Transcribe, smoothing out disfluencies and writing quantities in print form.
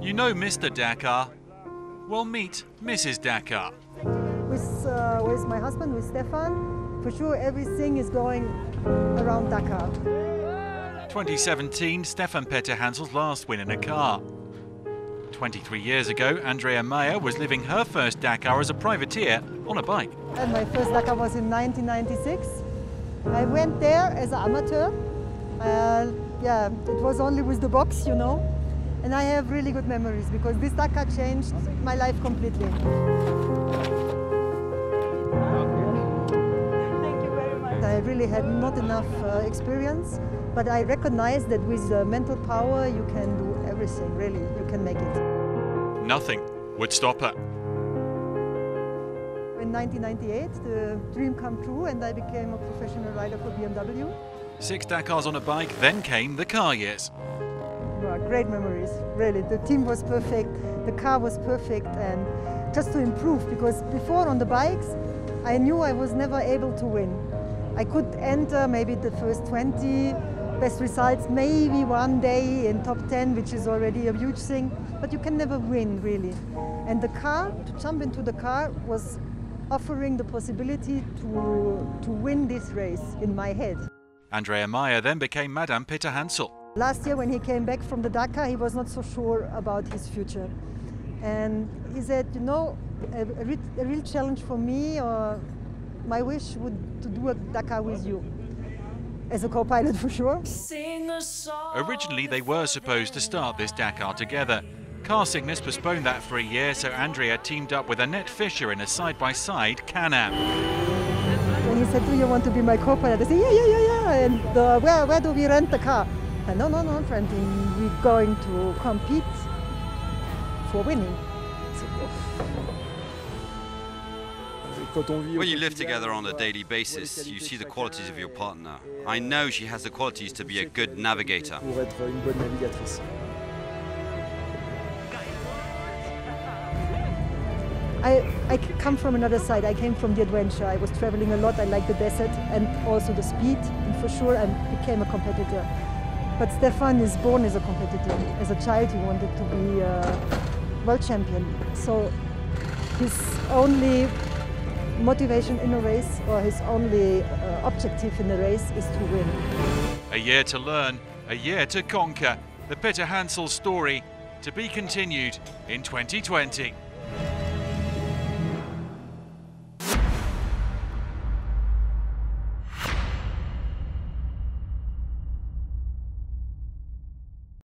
You know Mr. Dakar? Well, meet Mrs. Dakar. With my husband, with Stefan, for sure everything is going around Dakar. 2017, Stefan Peter Hansel's last win in a car. 23 years ago, Andrea Maya was living her first Dakar as a privateer on a bike. And my first Dakar was in 1996. I went there as an amateur. Yeah, it was only with the box, you know. And I have really good memories because this Dakar changed my life completely. Thank you very much. I really had not enough experience, but I recognized that with mental power you can do everything, really, you can make it. Nothing would stop her. In 1998, the dream came true and I became a professional rider for BMW. 6 Dakars on a bike, then came the car years. Well, great memories, really. The team was perfect, the car was perfect, and just to improve, because before on the bikes, I knew I was never able to win. I could enter maybe the first 20 best results, maybe one day in top 10, which is already a huge thing, but you can never win, really. And the car, to jump into the car, was offering the possibility to win this race in my head. Andrea Maya then became Madame Peter Hansel. Last year when he came back from the Dakar, he was not so sure about his future. And he said, you know, a real challenge for me, or my wish would to do a Dakar with you. As a co-pilot for sure. Originally they were supposed to start this Dakar together. Car sickness postponed that for a year, so Andrea teamed up with Annette Fischer in a side-by-side Can-Am. When he said, do you want to be my co-pilot? I said, yeah. And where do we rent the car? And no, friend, we're going to compete for winning. When you live together on a daily basis, you see the qualities of your partner. I know she has the qualities to be a good navigator. I come from another side. I came from the adventure. I was traveling a lot. I like the desert and also the speed. And for sure, I became a competitor. But Stefan is born as a competitor. As a child, he wanted to be a world champion. So his only motivation in a race, or his only objective in the race, is to win. A year to learn, a year to conquer. The Peter Hansel story to be continued in 2020.